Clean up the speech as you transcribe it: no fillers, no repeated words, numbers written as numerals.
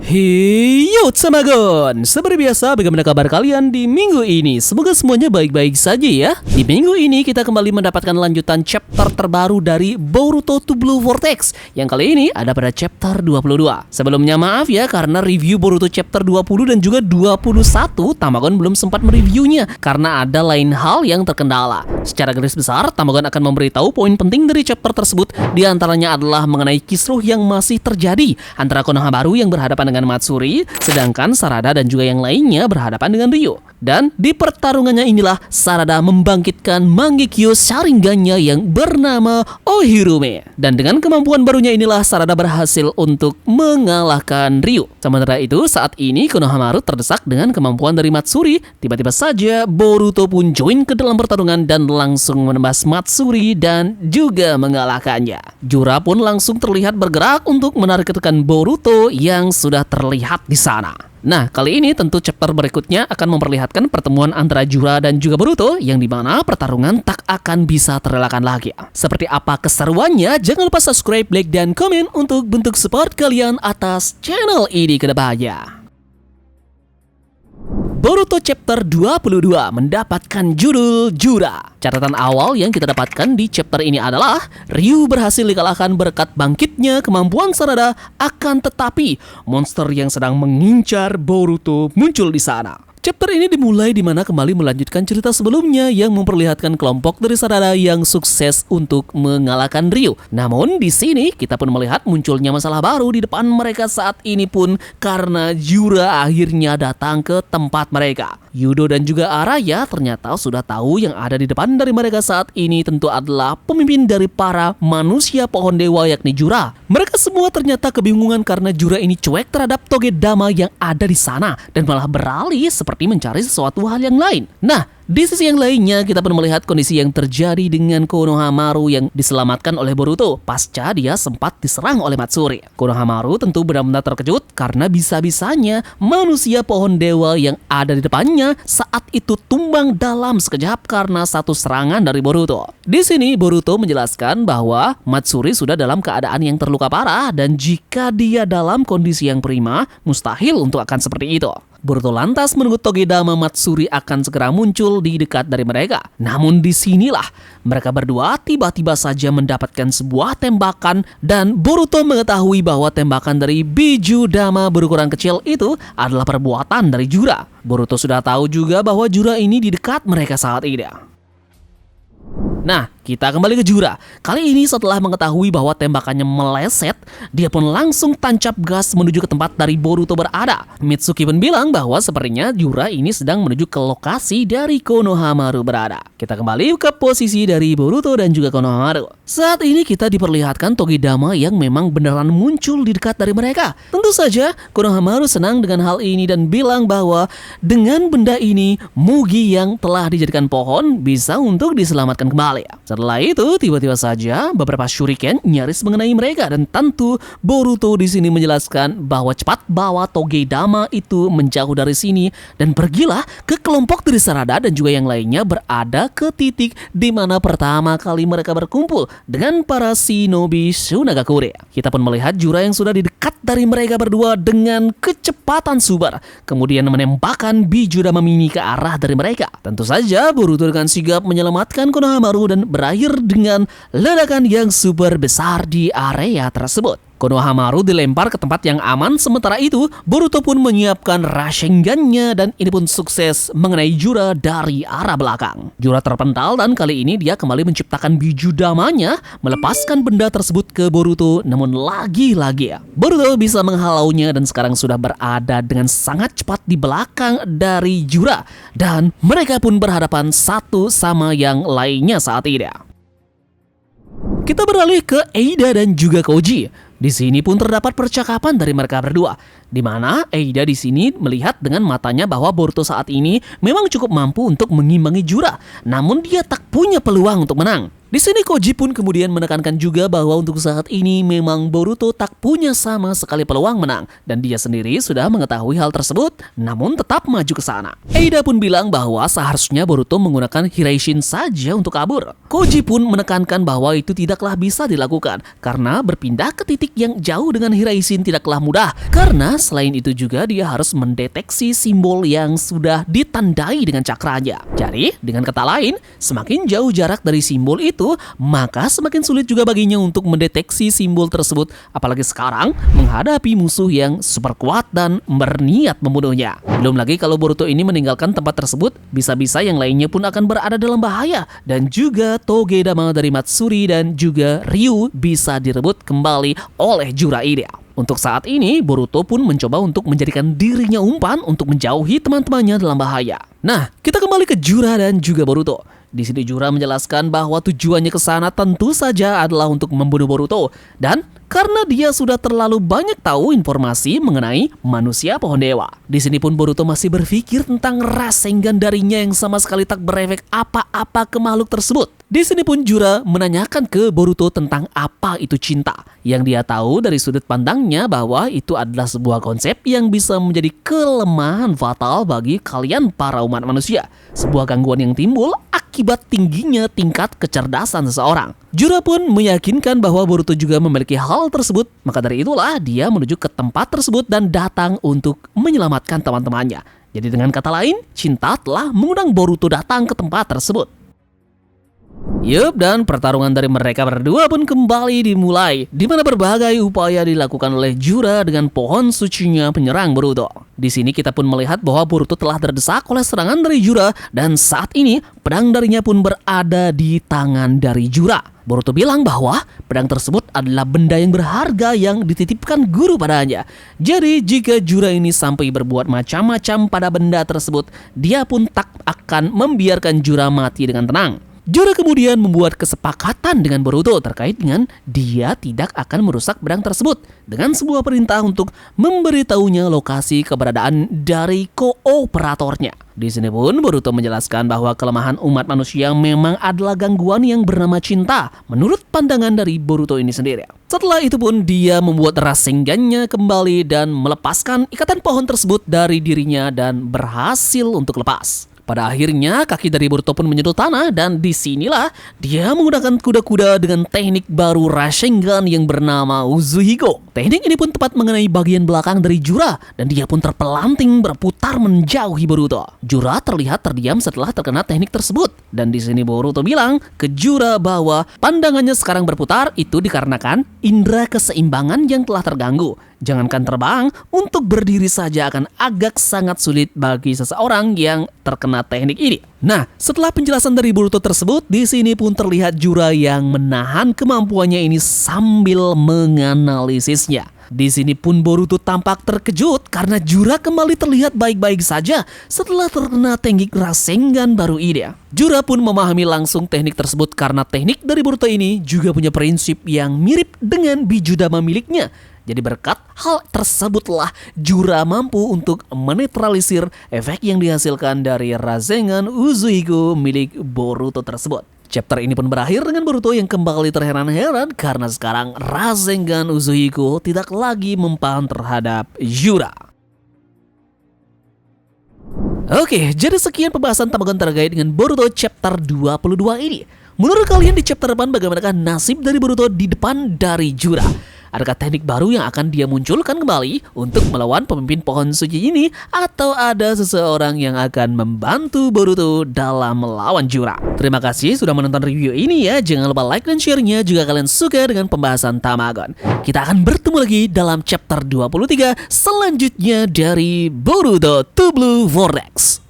Hiyo Tsamagon, seperti biasa bagaimana kabar kalian di minggu ini? Semoga semuanya baik-baik saja ya. Di minggu ini kita kembali mendapatkan lanjutan chapter terbaru dari Boruto to Blue Vortex, yang kali ini ada pada chapter 22. Sebelumnya maaf ya, karena review Boruto chapter 20 dan juga 21 Tamagon belum sempat mereviewnya karena ada lain hal yang terkendala. Secara garis besar, Tamagon akan memberitahu poin penting dari chapter tersebut. Di antaranya adalah mengenai kisruh yang masih terjadi antara Konohamaru yang berhadapan dengan Matsuri, sedangkan Sarada dan juga yang lainnya berhadapan dengan Ryo. Dan di pertarungannya inilah Sarada membangkitkan Mangekyo Sharingannya yang bernama Ohirume. Dan dengan kemampuan barunya inilah Sarada berhasil untuk mengalahkan Ryo. Sementara itu, saat ini Konohamaru terdesak dengan kemampuan dari Matsuri. Tiba-tiba saja Boruto pun join ke dalam pertarungan dan langsung menembas Matsuri dan juga mengalahkannya. Jura pun langsung terlihat bergerak untuk menarik ketukan Boruto yang sudah terlihat di sana. Nah, kali ini tentu chapter berikutnya akan memperlihatkan pertemuan antara Jura dan juga Boruto yang dimana pertarungan tak akan bisa terelakkan lagi. Seperti apa keseruannya? Jangan lupa subscribe, like, dan komen untuk bentuk support kalian atas channel ini ke depannya. Boruto chapter 22 mendapatkan judul Jura. Catatan awal yang kita dapatkan di chapter ini adalah Ryu berhasil dikalahkan berkat bangkitnya kemampuan Sarada, akan tetapi monster yang sedang mengincar Boruto muncul di sana. Chapter ini dimulai di mana kembali melanjutkan cerita sebelumnya yang memperlihatkan kelompok dari Sarada yang sukses untuk mengalahkan Ryo. Namun di sini kita pun melihat munculnya masalah baru di depan mereka saat ini pun karena Jura akhirnya datang ke tempat mereka. Yudo dan juga Araya ternyata sudah tahu yang ada di depan dari mereka saat ini tentu adalah pemimpin dari para manusia pohon dewa yakni Jura. Mereka semua ternyata kebingungan karena Jura ini cuek terhadap Togedama yang ada di sana dan malah beralih seperti mencari sesuatu hal yang lain. Nah, di sisi yang lainnya kita pun melihat kondisi yang terjadi dengan Konohamaru yang diselamatkan oleh Boruto pasca dia sempat diserang oleh Matsuri. Konohamaru tentu benar-benar terkejut karena bisa-bisanya manusia pohon dewa yang ada di depannya saat itu tumbang dalam sekejap karena satu serangan dari Boruto. Di sini Boruto menjelaskan bahwa Matsuri sudah dalam keadaan yang terluka parah dan jika dia dalam kondisi yang prima, mustahil untuk akan seperti itu. Boruto lantas menunggu Togedama Matsuri akan segera muncul di dekat dari mereka. Namun disinilah mereka berdua tiba-tiba saja mendapatkan sebuah tembakan dan Boruto mengetahui bahwa tembakan dari Biju Dama berukuran kecil itu adalah perbuatan dari Jura. Boruto sudah tahu juga bahwa Jura ini di dekat mereka saat ini. Nah, kita kembali ke Jura. Kali ini setelah mengetahui bahwa tembakannya meleset, dia pun langsung tancap gas menuju ke tempat dari Boruto berada. Mitsuki pun bilang bahwa sepertinya Jura ini sedang menuju ke lokasi dari Konohamaru berada. Kita kembali ke posisi dari Boruto dan juga Konohamaru. Saat ini kita diperlihatkan Togedama yang memang beneran muncul di dekat dari mereka. Tentu saja Konohamaru senang dengan hal ini dan bilang bahwa dengan benda ini Mugi yang telah dijadikan pohon bisa untuk diselamatkan kembali. Setelah itu, tiba-tiba saja beberapa shuriken nyaris mengenai mereka dan tentu Boruto di sini menjelaskan bahwa cepat bawa Togedama itu menjauh dari sini dan pergilah ke kelompok dari Sarada dan juga yang lainnya berada ke titik di mana pertama kali mereka berkumpul dengan para shinobi Sunagakure. Kita pun melihat Jura yang sudah di dekat dari mereka berdua dengan kecepatan super, kemudian menembakkan Biju Dama mini ke arah dari mereka. Tentu saja Boruto dengan sigap menyelamatkan Konohamaru dan berakhir dengan ledakan yang super besar di area tersebut. Konohamaru dilempar ke tempat yang aman, sementara itu Boruto pun menyiapkan Rasengan-nya dan ini pun sukses mengenai Jura dari arah belakang. Jura terpental dan kali ini dia kembali menciptakan Biju Damanya, melepaskan benda tersebut ke Boruto, namun lagi-lagi Boruto bisa menghalaunya dan sekarang sudah berada dengan sangat cepat di belakang dari Jura dan mereka pun berhadapan satu sama yang lainnya saat ini. Kita beralih ke Eida dan juga Koji. Di sini pun terdapat percakapan dari mereka berdua, di mana Eida di sini melihat dengan matanya bahwa Boruto saat ini memang cukup mampu untuk mengimbangi Jura, namun dia tak punya peluang untuk menang. Di sini Koji pun kemudian menekankan juga bahwa untuk saat ini memang Boruto tak punya sama sekali peluang menang dan dia sendiri sudah mengetahui hal tersebut namun tetap maju ke sana. Eida pun bilang bahwa seharusnya Boruto menggunakan Hiraishin saja untuk kabur. Koji pun menekankan bahwa itu tidaklah bisa dilakukan karena berpindah ke titik yang jauh dengan Hiraishin tidaklah mudah karena selain itu juga dia harus mendeteksi simbol yang sudah ditandai dengan cakranya. Jadi dengan kata lain, semakin jauh jarak dari simbol itu maka semakin sulit juga baginya untuk mendeteksi simbol tersebut, apalagi sekarang menghadapi musuh yang super kuat dan berniat membunuhnya. Belum lagi kalau Boruto ini meninggalkan tempat tersebut, bisa-bisa yang lainnya pun akan berada dalam bahaya dan juga Togedama dari Matsuri dan juga Ryu bisa direbut kembali oleh Jiraiya. Untuk saat ini, Boruto pun mencoba untuk menjadikan dirinya umpan untuk menjauhi teman-temannya dalam bahaya. Nah, kita kembali ke Jura dan juga Boruto. Di sini Jura menjelaskan bahwa tujuannya ke sana tentu saja adalah untuk membunuh Boruto dan karena dia sudah terlalu banyak tahu informasi mengenai manusia pohon dewa. Di sini pun Boruto masih berpikir tentang Rasengan darinya yang sama sekali tak berefek apa-apa ke makhluk tersebut. Di sini pun Jura menanyakan ke Boruto tentang apa itu cinta. Yang dia tahu dari sudut pandangnya bahwa itu adalah sebuah konsep yang bisa menjadi kelemahan fatal bagi kalian para umat manusia. Sebuah gangguan yang timbul akibat tingginya tingkat kecerdasan seseorang. Jura pun meyakinkan bahwa Boruto juga memiliki hal tersebut, maka dari itulah dia menuju ke tempat tersebut dan datang untuk menyelamatkan teman-temannya. Jadi dengan kata lain, cinta telah mengundang Boruto datang ke tempat tersebut. Yup, dan pertarungan dari mereka berdua pun kembali dimulai, di mana berbagai upaya dilakukan oleh Jura dengan pohon sucinya penyerang Boruto. Di sini kita pun melihat bahwa Boruto telah terdesak oleh serangan dari Jura dan saat ini pedang darinya pun berada di tangan dari Jura. Boruto bilang bahwa pedang tersebut adalah benda yang berharga yang dititipkan guru padanya. Jadi jika Jura ini sampai berbuat macam-macam pada benda tersebut, dia pun tak akan membiarkan Jura mati dengan tenang. Jura kemudian membuat kesepakatan dengan Boruto terkait dengan dia tidak akan merusak pedang tersebut dengan sebuah perintah untuk memberitahunya lokasi keberadaan dari kooperatornya. Di sini pun Boruto menjelaskan bahwa kelemahan umat manusia memang adalah gangguan yang bernama cinta menurut pandangan dari Boruto ini sendiri. Setelah itu pun dia membuat Rasengannya kembali dan melepaskan ikatan pohon tersebut dari dirinya dan berhasil untuk lepas. Pada akhirnya kaki dari Boruto pun menyentuh tanah dan disinilah dia menggunakan kuda-kuda dengan teknik baru Rasengan yang bernama Uzuhigo. Teknik ini pun tepat mengenai bagian belakang dari Jura dan dia pun terpelanting berputar menjauhi Boruto. Jura terlihat terdiam setelah terkena teknik tersebut dan di sini Boruto bilang ke Jura bahwa pandangannya sekarang berputar itu dikarenakan indera keseimbangan yang telah terganggu. Jangankan terbang, untuk berdiri saja akan agak sangat sulit bagi seseorang yang terkena teknik ini. Nah, setelah penjelasan dari Boruto tersebut, di sini pun terlihat Jura yang menahan kemampuannya ini sambil menganalisisnya. Di sini pun Boruto tampak terkejut karena Jura kembali terlihat baik-baik saja setelah terkena teknik Rasengan baru ini. Jura pun memahami langsung teknik tersebut karena teknik dari Boruto ini juga punya prinsip yang mirip dengan Bijudama miliknya. Jadi berkat hal tersebutlah Jura mampu untuk menetralisir efek yang dihasilkan dari Rasengan Uzuhigo milik Boruto tersebut. Chapter ini pun berakhir dengan Boruto yang kembali terheran-heran karena sekarang Rasengan Uzuhigo tidak lagi mempan terhadap Jura. Oke, jadi sekian pembahasan Tamagon terkait dengan Boruto chapter 22 ini. Menurut kalian di chapter depan bagaimanakah nasib dari Boruto di depan dari Jura? Adakah teknik baru yang akan dia munculkan kembali untuk melawan pemimpin pohon suci ini? Atau ada seseorang yang akan membantu Boruto dalam melawan Jura? Terima kasih sudah menonton review ini ya. Jangan lupa like dan share-nya jika kalian suka dengan pembahasan Tamagon. Kita akan bertemu lagi dalam chapter 23 selanjutnya dari Boruto to Blue Vortex.